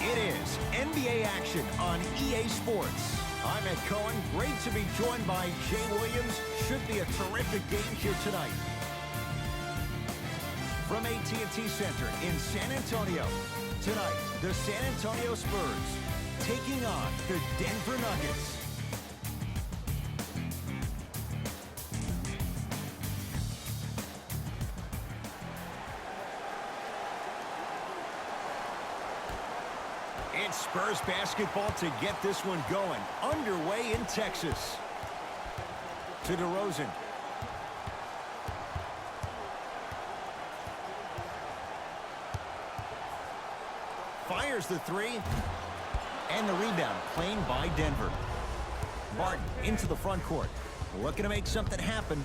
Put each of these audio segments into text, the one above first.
It is NBA action on EA Sports. I'm Ed Cohen. Great to be joined by Jay Williams. Should be a terrific game here tonight. From AT&T Center in San Antonio, tonight, the San Antonio Spurs taking on the Denver Nuggets. It's Spurs basketball to get this one going. Underway in Texas. To DeRozan. Fires the three. And the rebound claimed by Denver. Martin into the front court. Looking to make something happen.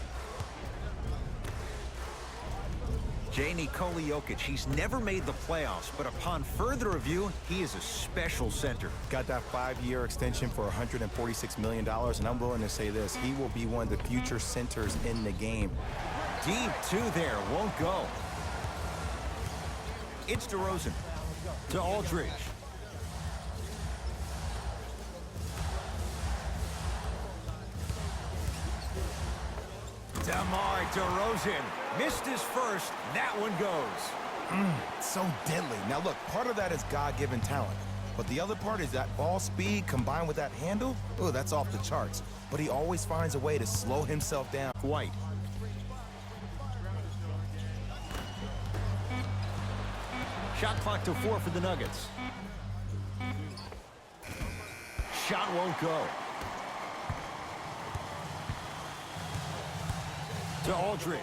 Nikola Jokic, he's never made the playoffs, but upon further review, he is a special center. Got that 5-year extension for $146 million, and I'm willing to say this, he will be one of the future centers in the game. Deep two there, won't go. It's DeRozan to Aldridge. DeMar DeRozan missed his first. That one goes. So deadly. Now look, part of that is God-given talent, but the other part is that ball speed combined with that handle. Oh, that's off the charts. But he always finds a way to slow himself down. White. Shot clock to 4 for the Nuggets. Shot won't go. To Aldridge.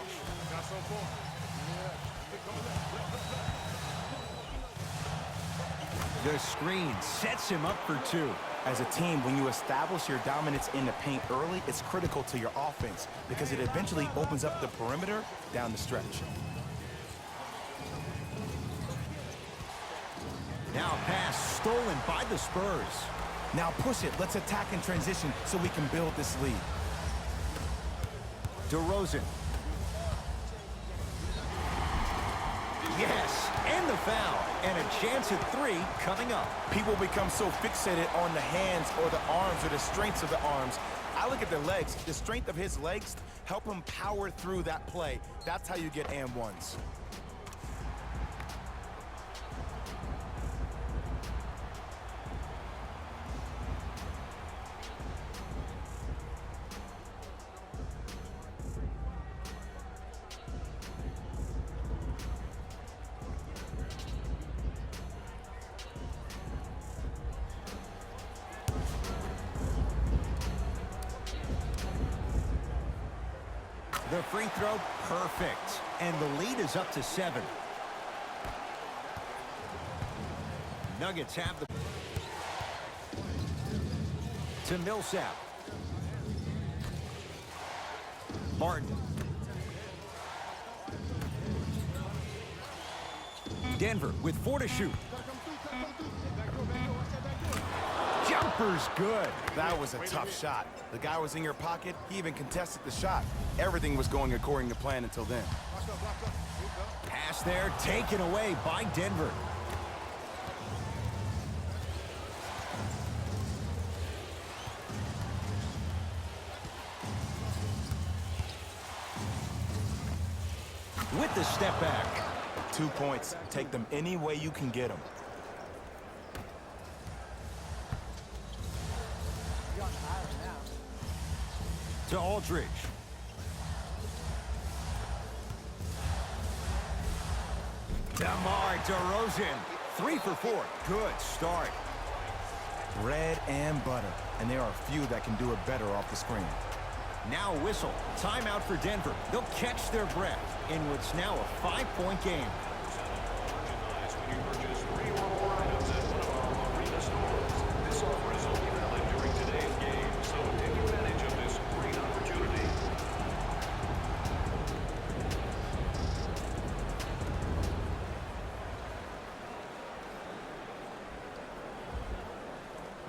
The screen sets him up for 2. As a team, when you establish your dominance in the paint early, it's critical to your offense because it eventually opens up the perimeter down the stretch. Now pass stolen by the Spurs. Now push it. Let's attack in transition so we can build this lead. DeRozan. Yes, and the foul. And a chance at 3 coming up. People become so fixated on the hands or the arms or the strengths of the arms. I look at the legs. The strength of his legs help him power through that play. That's how you get and ones. The free throw, perfect. And the lead is up to 7. Nuggets have the... To Millsap. Martin. Denver with 4 to shoot. Jumper's good. That was a tough shot. The guy was in your pocket. He even contested the shot. Everything was going according to plan until then. Pass there, taken away by Denver. With the step back. 2 points. Take them any way you can get them. To Aldridge. DeMar DeRozan, 3 for 4. Good start. Bread and butter. And there are few that can do it better off the screen. Now whistle. Timeout for Denver. They'll catch their breath in what's now a 5-point game.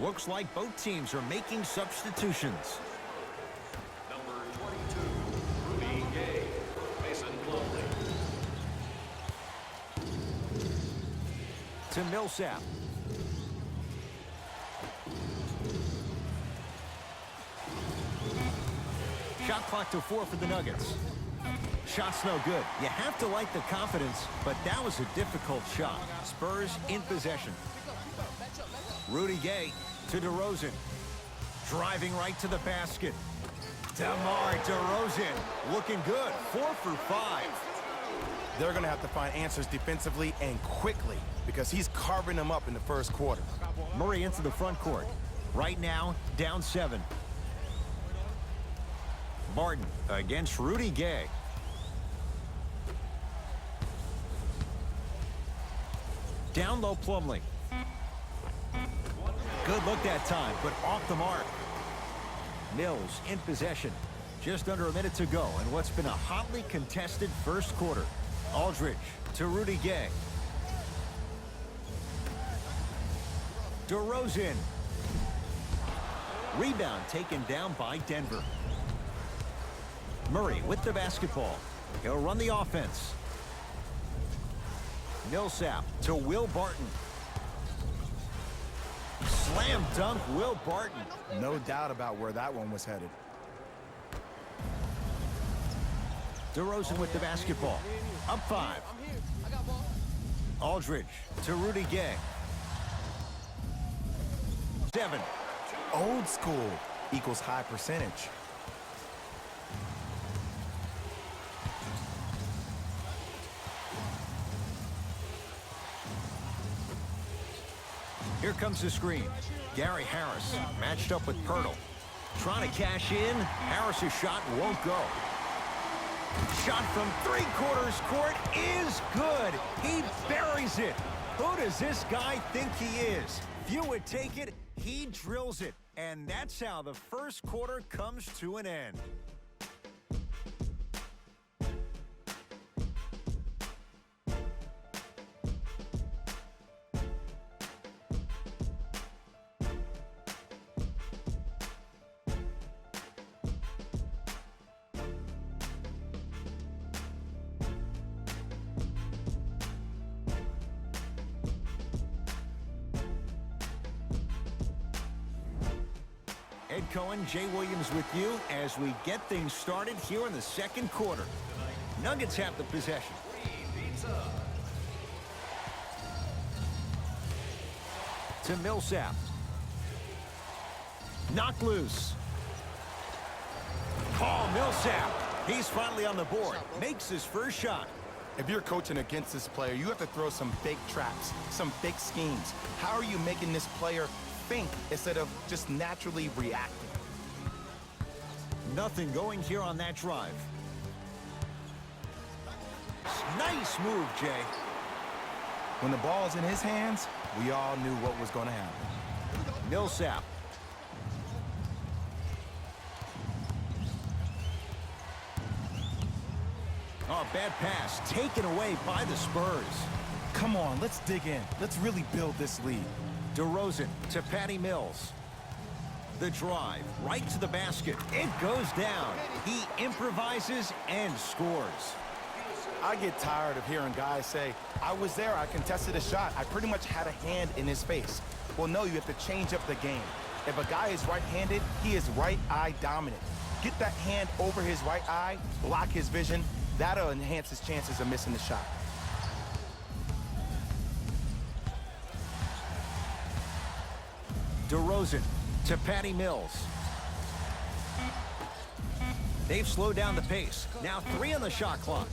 Looks like both teams are making substitutions. Number 22, Rudy Gay, Mason Plumlee. To Millsap. Shot clock to 4 for the Nuggets. Shot's no good. You have to like the confidence, but that was a difficult shot. Spurs in possession. Rudy Gay to DeRozan. Driving right to the basket. DeMar DeRozan looking good. 4 for 5. They're going to have to find answers defensively and quickly because he's carving them up in the first quarter. Murray into the front court. Right now, down 7. Barton against Rudy Gay. Down low Plumlee. Good look that time, but off the mark. Mills in possession. Just under a minute to go in what's been a hotly contested first quarter. Aldridge to Rudy Gay. DeRozan. Rebound taken down by Denver. Murray with the basketball. He'll run the offense. Millsap to Will Barton. Slam dunk Will Barton. No doubt about where that one was headed. DeRozan with the basketball. Up 5. Aldridge to Rudy Gay. 7. Old school equals high percentage. Here comes the screen. Gary Harris matched up with Pirtle. Trying to cash in. Harris's shot won't go. Shot from 3/4 court is good. He buries it. Who does this guy think he is? If you would take it, he drills it. And that's how the first quarter comes to an end. Ed Cohen, Jay Williams with you as we get things started here in the second quarter. Nuggets have the possession. To Millsap. Knocked loose. Paul Millsap. He's finally on the board. Makes his first shot. If you're coaching against this player, you have to throw some big traps, some big schemes. How are you making this player think instead of just naturally reacting? Nothing going here on that drive. Nice move, Jay. When the ball's in his hands, we all knew what was going to happen. Millsap. Oh, bad pass taken away by the Spurs. Come on, let's dig in. Let's really build this lead. DeRozan to Patty Mills. The drive right to the basket. It goes down. He improvises and scores. I get tired of hearing guys say, I was there, I contested a shot, I pretty much had a hand in his face. Well, no, you have to change up the game. If a guy is right-handed, he is right eye dominant. Get that hand over his right eye, block his vision. That'll enhance his chances of missing the shot. DeRozan to Patty Mills. They've slowed down the pace. Now 3 on the shot clock.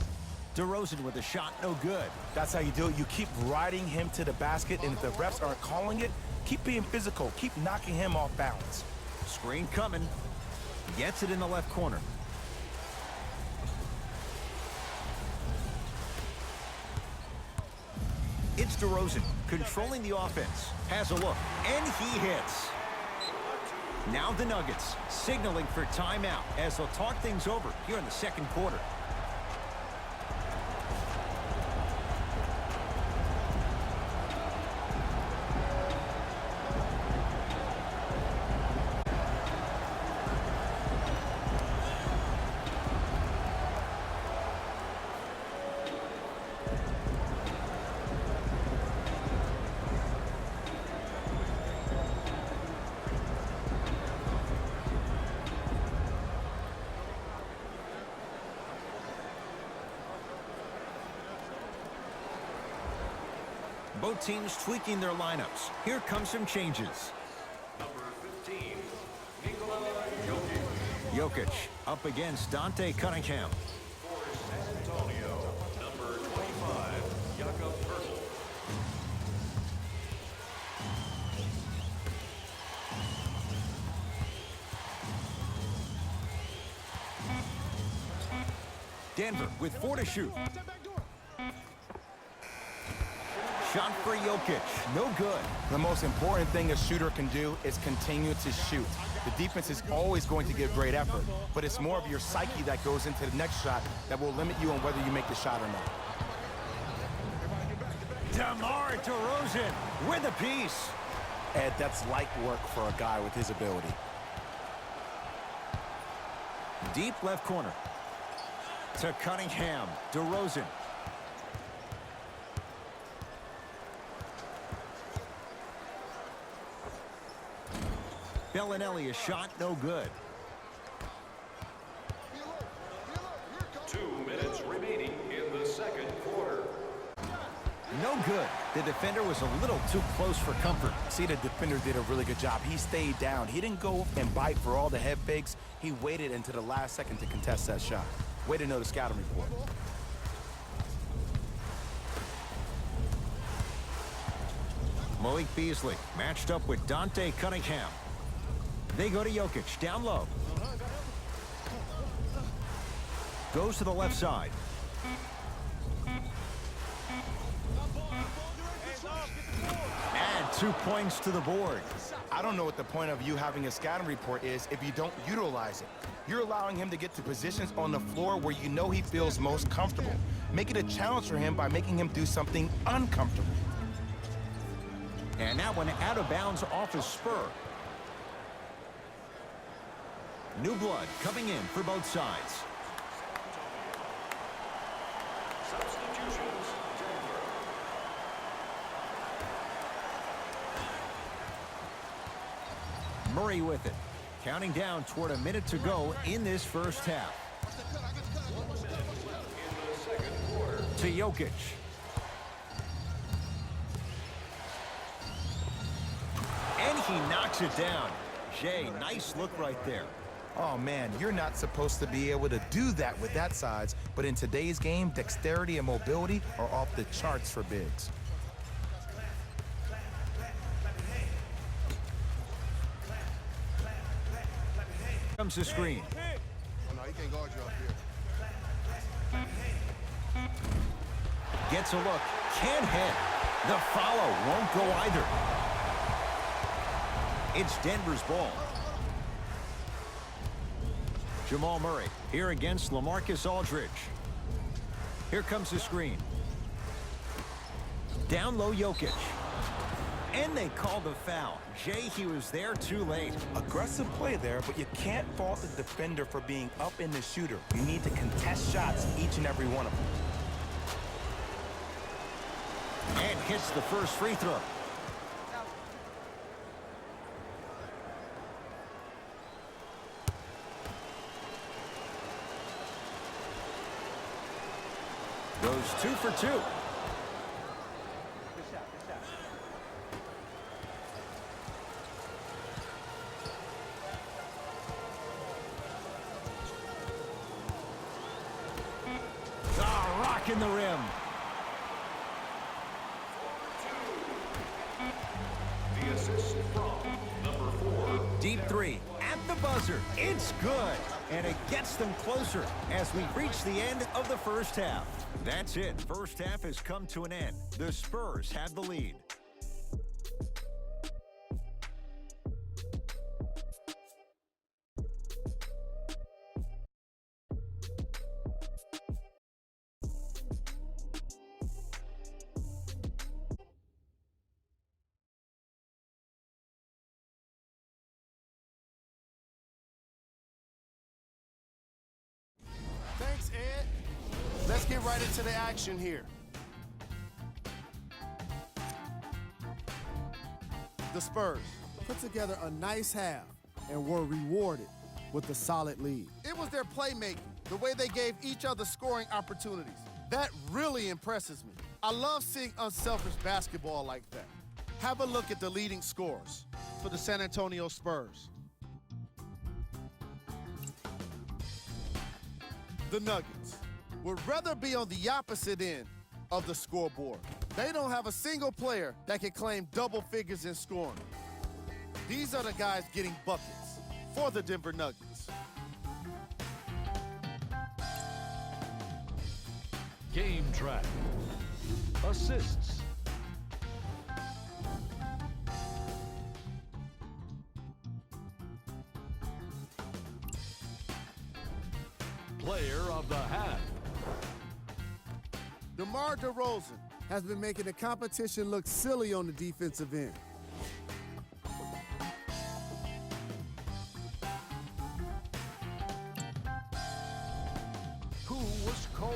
DeRozan with a shot, no good. That's how you do it. You keep riding him to the basket, and if the refs aren't calling it, keep being physical. Keep knocking him off balance. Screen coming. Gets it in the left corner. It's DeRozan controlling the offense. Has a look, and he hits. Now the Nuggets signaling for timeout as they'll talk things over here in the second quarter. Both teams tweaking their lineups. Here come some changes. Number 15, Nikola Jokic. Jokic up against Dante Cunningham. For San Antonio, number 25, Jakob Poeltl. Denver with 4 to shoot. Shot for Jokic. No good. The most important thing a shooter can do is continue to shoot. The defense is always going to give great effort, but it's more of your psyche that goes into the next shot that will limit you on whether you make the shot or not. DeMar DeRozan with a piece. Ed, that's light work for a guy with his ability. Deep left corner. To Cunningham. DeRozan. Bellinelli, a shot, no good. 2 minutes remaining in the second quarter. No good. The defender was a little too close for comfort. See, the defender did a really good job. He stayed down. He didn't go and bite for all the head fakes. He waited until the last second to contest that shot. Way to know the scouting report. Malik Beasley matched up with Dante Cunningham. They go to Jokic, down low. Goes to the left side. Add 2 points to the board. I don't know what the point of you having a scouting report is if you don't utilize it. You're allowing him to get to positions on the floor where you know he feels most comfortable. Make it a challenge for him by making him do something uncomfortable. And that one out of bounds off his spur. New blood coming in for both sides. Substitutions, Denver. Murray with it. Counting down toward a minute to go in this first half. 1 minute left in the second quarter. To Jokic. And he knocks it down. Jay, nice look right there. Oh, man, you're not supposed to be able to do that with that size, but in today's game, dexterity and mobility are off the charts for bigs. Comes the screen. Oh, no, he can't guard you up here. Gets a look. Can't hit. The follow won't go either. It's Denver's ball. Jamal Murray here against LaMarcus Aldridge. Here comes the screen. Down low Jokic. And they called the foul. Jay, he was there too late. Aggressive play there, but you can't fault the defender for being up in the shooter. You need to contest shots, each and every one of them. And hits the first free throw. Goes 2 for 2. Rocking the rim. The assist from number 4. Deep three at the buzzer. It's good. And it gets them closer as we reach the end of the first half. That's it. First half has come to an end. The Spurs have the lead. Thanks, Ed. Let's get right into the action here. The Spurs put together a nice half and were rewarded with a solid lead. It was their playmaking, the way they gave each other scoring opportunities. That really impresses me. I love seeing unselfish basketball like that. Have a look at the leading scorers for the San Antonio Spurs. The Nuggets would rather be on the opposite end of the scoreboard. They don't have a single player that can claim double figures in scoring. These are the guys getting buckets for the Denver Nuggets. Game track. Assists. Player of the half. DeMar DeRozan has been making the competition look silly on the defensive end. Who was cold?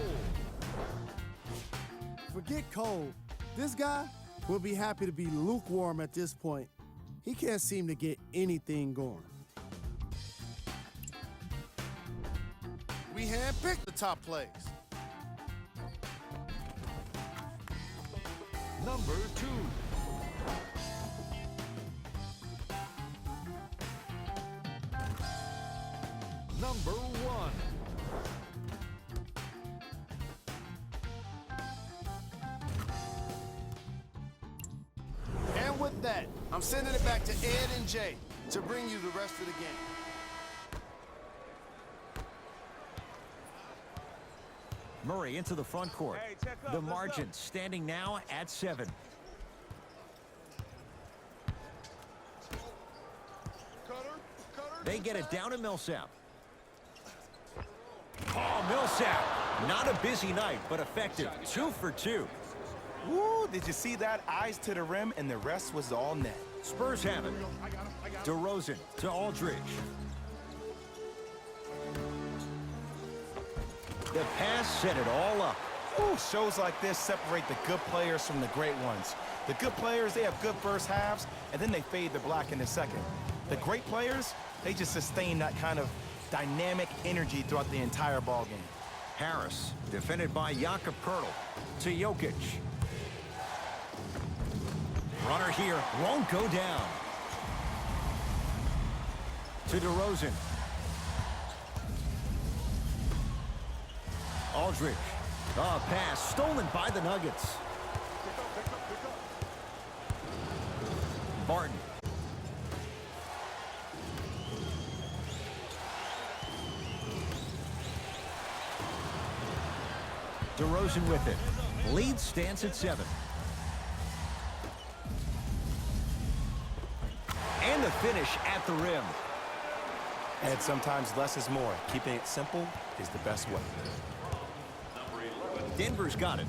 Forget cold. This guy will be happy to be lukewarm at this point. He can't seem to get anything going. We handpicked the top plays. Number 2. Number 1. And with that, I'm sending it back to Ed and Jay to bring you the rest of the game. Murray into the front court. The margin standing now at 7. They get it down to Millsap. Oh, Millsap. Not a busy night, but effective. 2 for 2. Woo, did you see that? Eyes to the rim, and the rest was all net. Spurs have it. DeRozan to Aldridge. The pass set it all up. Ooh, shows like this separate the good players from the great ones. The good players, they have good first halves, and then they fade to black in the second. The great players, they just sustain that kind of dynamic energy throughout the entire ballgame. Harris, defended by Jakob Poeltl, to Jokic. Runner here, won't go down. To DeRozan. Aldridge. Oh, pass stolen by the Nuggets. Barton. DeRozan with it. Lead stands at 7. And the finish at the rim. And sometimes less is more. Keeping it simple is the best way. Denver's got it.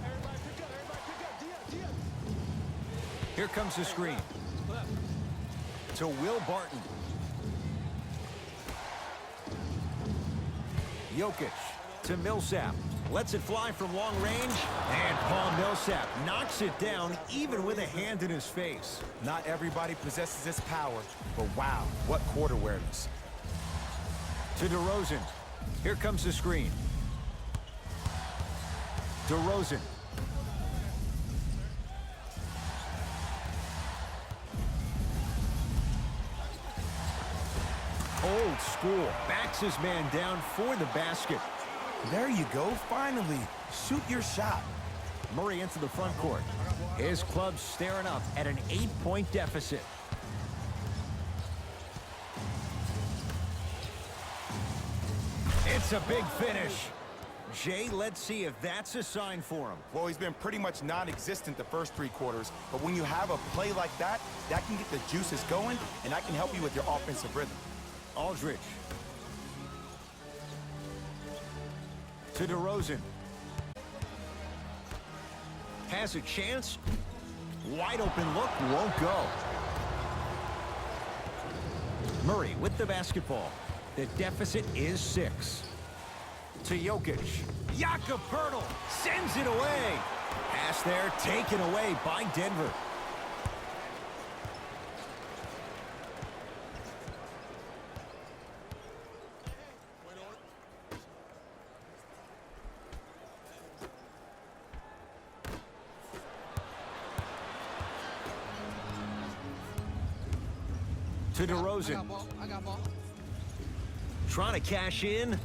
Here comes the screen. To Will Barton. Jokic to Millsap. Lets it fly from long range. And Paul Millsap knocks it down even with a hand in his face. Not everybody possesses this power, but wow, what court awareness. To DeRozan. Here comes the screen. DeRozan. Old school. Backs his man down for the basket. There you go, finally. Shoot your shot. Murray into the front court. His club staring up at an 8-point deficit. It's a big finish. Jay, let's see if that's a sign for him. Well, he's been pretty much non-existent the first 3 quarters, but when you have a play like that, that can get the juices going, and that can help you with your offensive rhythm. Aldridge. To DeRozan. Has a chance. Wide open look, won't go. Murray with the basketball. The deficit is 6. To Jokic. Jakob Poeltl sends it away. Pass there, taken away by Denver. To DeRozan. I got ball. Trying to cash in.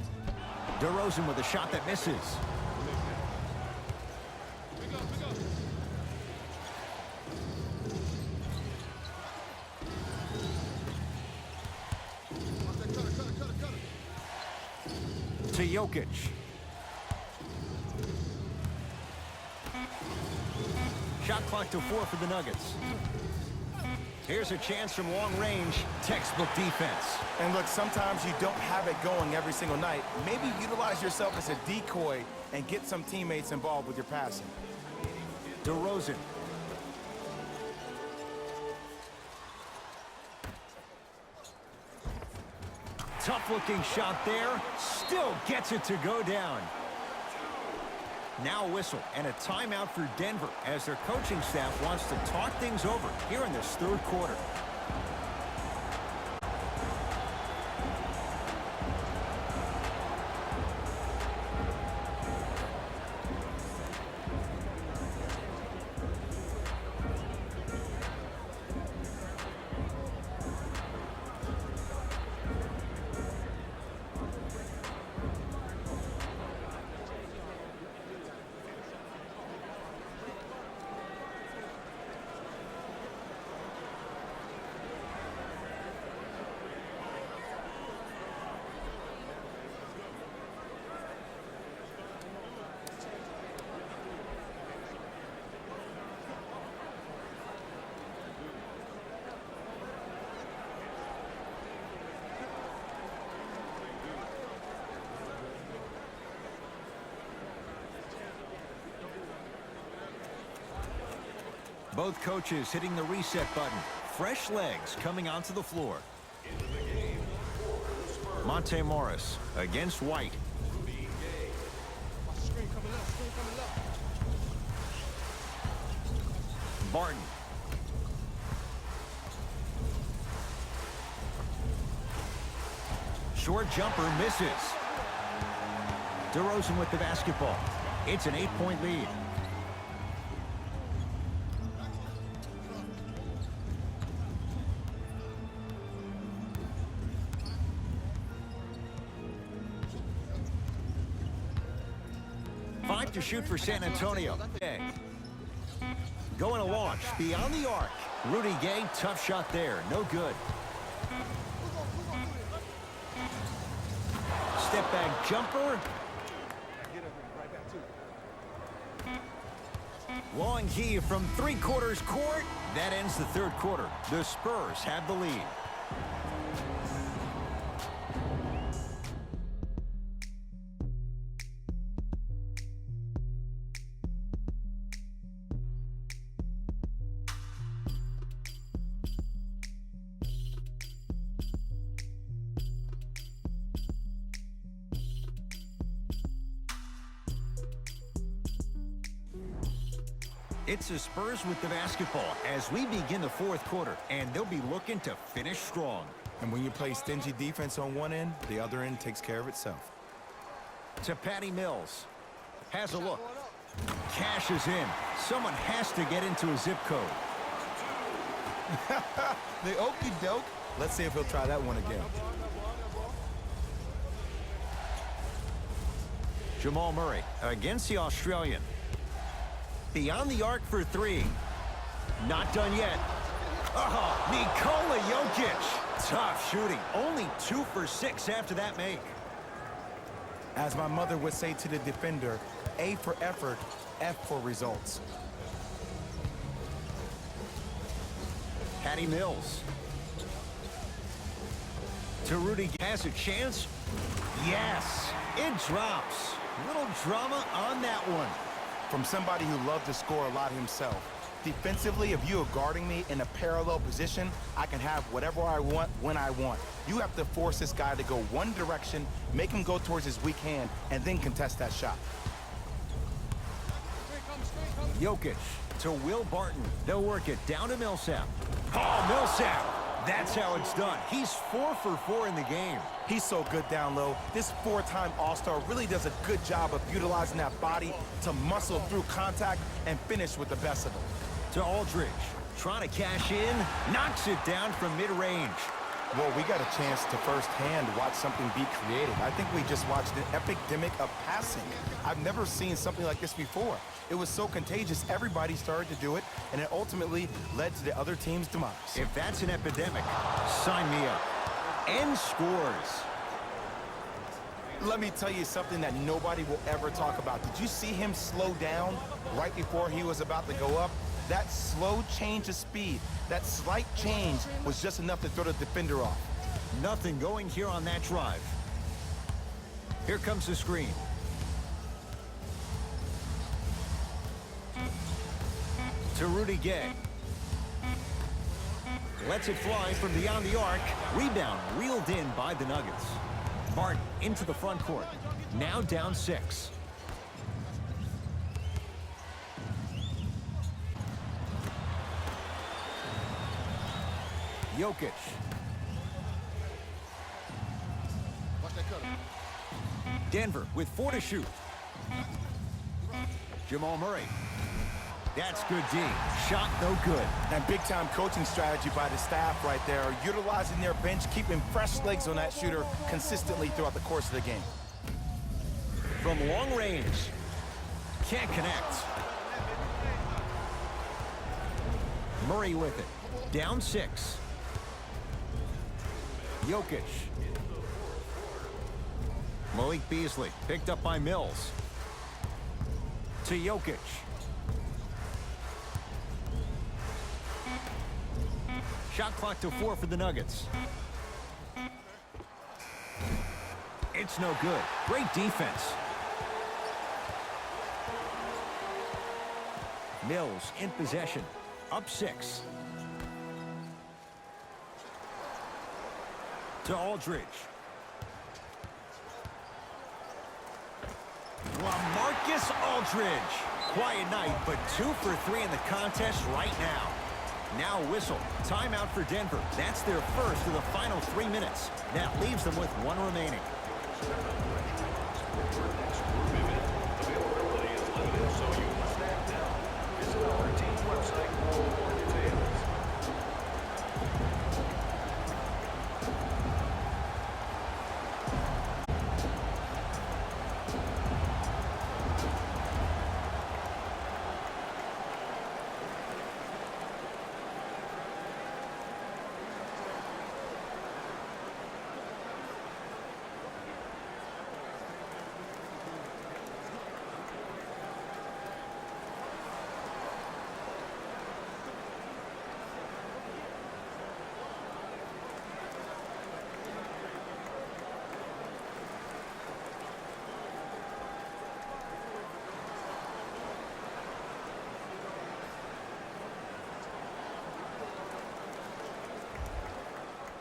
DeRozan with a shot that misses. To Jokic. Shot clock to 4 for the Nuggets. Here's a chance from long range. Textbook defense. And look, sometimes you don't have it going every single night. Maybe utilize yourself as a decoy and get some teammates involved with your passing. DeRozan. Tough-looking shot there. Still gets it to go down. Now a whistle and a timeout for Denver as their coaching staff wants to talk things over here in this third quarter. Both coaches hitting the reset button. Fresh legs coming onto the floor. Monte Morris against White. Screen coming up. Screen coming up. Barton. Short jumper misses. DeRozan with the basketball. It's an 8-point lead. To shoot for San Antonio. Going to launch beyond the arc. Rudy Gay, tough shot there. No good. Step back jumper. Long heave from 3/4 court. That ends the third quarter. The Spurs have the lead. It's the Spurs with the basketball as we begin the fourth quarter, and they'll be looking to finish strong. And when you play stingy defense on one end, the other end takes care of itself. To Patty Mills. Has a look. Cashes in. Someone has to get into a zip code. The okey doke. Let's see if he'll try that one again. Jamal Murray against the Australian. Beyond the arc for 3. Not done yet. Nikola Jokic. Tough shooting. Only 2 for 6 after that make. As my mother would say to the defender, A for effort, F for results. Patty Mills. To Rudy. Has a chance. Yes. It drops. Little drama on that one. From somebody who loved to score a lot himself. Defensively, if you are guarding me in a parallel position, I can have whatever I want when I want. You have to force this guy to go one direction, make him go towards his weak hand, and then contest that shot. Jokic to Will Barton. They'll work it down to Millsap. Oh, Millsap. That's how it's done. He's 4 for 4 in the game. He's so good down low. This 4-time All-Star really does a good job of utilizing that body to muscle through contact and finish with the best of them. To Aldridge. Trying to cash in. Knocks it down from mid-range. Well, we got a chance to firsthand watch something be created. I think we just watched an epidemic of passing. I've never seen something like this before. It was so contagious, everybody started to do it, and it ultimately led to the other team's demise. If that's an epidemic, sign me up. And scores. Let me tell you something that nobody will ever talk about. Did you see him slow down right before he was about to go up? That slow change of speed, that slight change was just enough to throw the defender off. Nothing going here on that drive. Here comes the screen. To Rudy Gay. Lets it fly from beyond the arc. Rebound reeled in by the Nuggets. Barton into the front court. Now down 6. Jokic. Watch that cutter. Denver with 4 to shoot. Jamal Murray. That's good D. Shot no good. And big-time coaching strategy by the staff right there, utilizing their bench, keeping fresh legs on that shooter consistently throughout the course of the game. From long range. Can't connect. Murray with it. Down 6. Jokic. Malik Beasley picked up by Mills. To Jokic. Shot clock to 4 for the Nuggets. It's no good. Great defense. Mills in possession. Up 6. To Aldridge. LaMarcus Aldridge. Quiet night, but 2 for 3 in the contest right now. Now a whistle. Timeout for Denver. That's their first of the final 3 minutes. That leaves them with 1 remaining. Availability is limited, so you must act now. Visit our team's website for more details.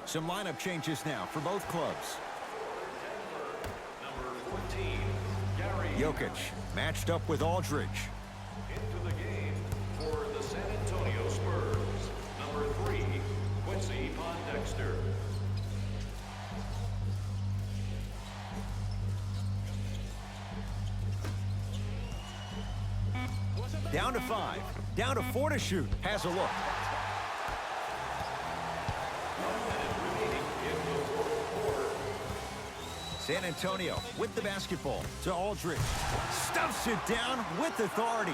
Some lineup changes now for both clubs. Number 14, Gary Jokic matched up with Aldridge. into the game for the San Antonio Spurs. Number 3, Quincy Pondexter. Down to 5. Down to 4 to shoot. Has a look. San Antonio with the basketball to Aldridge. Stuffs it down with authority.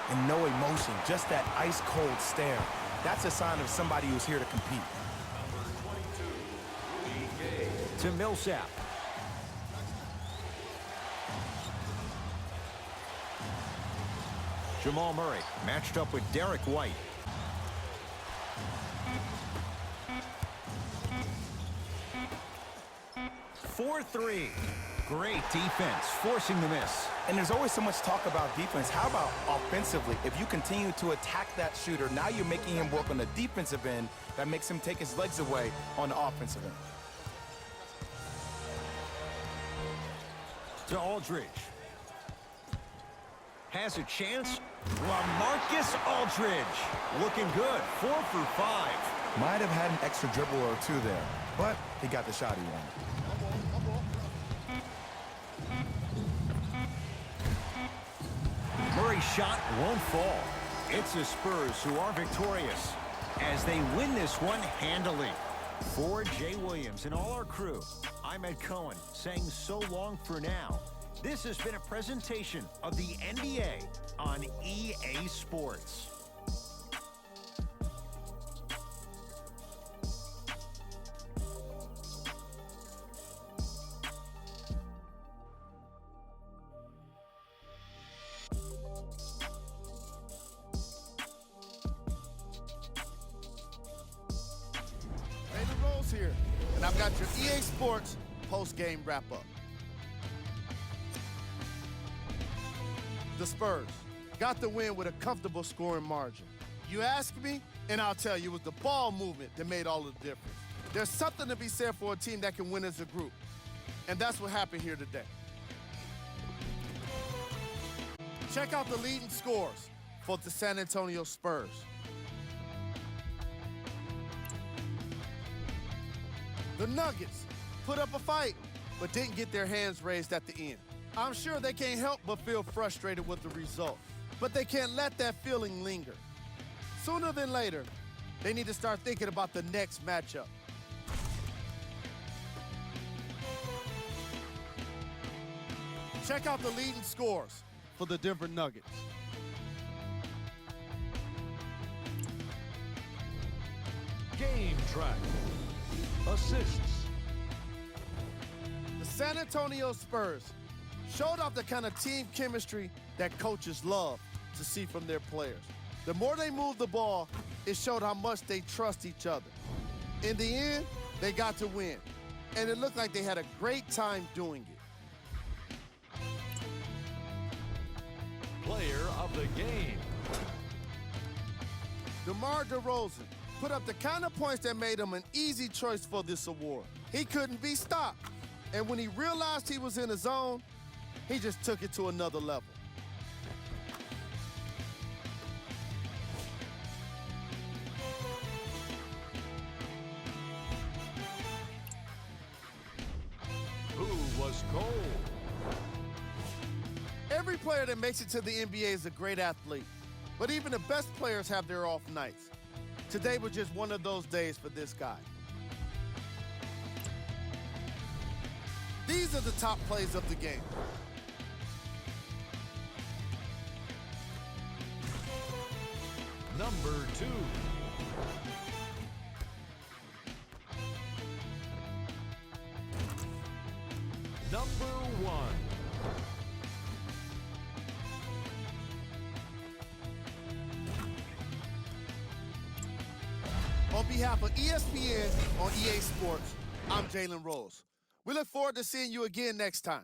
And no emotion, just that ice-cold stare. That's a sign of somebody who's here to compete. To Millsap. Jamal Murray matched up with Derek White. For 3. Great defense, forcing the miss. And there's always so much talk about defense. How about offensively? If you continue to attack that shooter, now you're making him work on the defensive end. That makes him take his legs away on the offensive end. To Aldridge. Has a chance. LaMarcus Aldridge. Looking good. 4 for 5. Might have had an extra dribble or 2 there, but he got the shot he wanted. Murray's shot won't fall. It's the Spurs who are victorious as they win this one handily. For Jay Williams and all our crew, I'm Ed Cohen saying so long for now. This has been a presentation of the NBA on EA Sports. Here, and I've got your EA Sports post-game wrap-up. The Spurs got the win with a comfortable scoring margin. You ask me, and I'll tell you, it was the ball movement that made all the difference. There's something to be said for a team that can win as a group, and that's what happened here today. Check out the leading scores for the San Antonio Spurs. The Nuggets put up a fight, but didn't get their hands raised at the end. I'm sure they can't help but feel frustrated with the result, but they can't let that feeling linger. Sooner than later, they need to start thinking about the next matchup. Check out the leading scores for the Denver Nuggets. Game track. Assists. The San Antonio Spurs showed off the kind of team chemistry that coaches love to see from their players. The more they moved the ball, it showed how much they trust each other. In the end, they got to win, and it looked like they had a great time doing it. Player of the game. DeMar DeRozan put up the kind of points that made him an easy choice for this award. He couldn't be stopped, and when he realized he was in the zone, he just took it to another level. Who was cold? Every player that makes it to the NBA is a great athlete, but even the best players have their off nights. Today was just one of those days for this guy. These are the top plays of the game. Number 2. Number 1. On behalf of ESPN on EA Sports, I'm Jalen Rose. We look forward to seeing you again next time.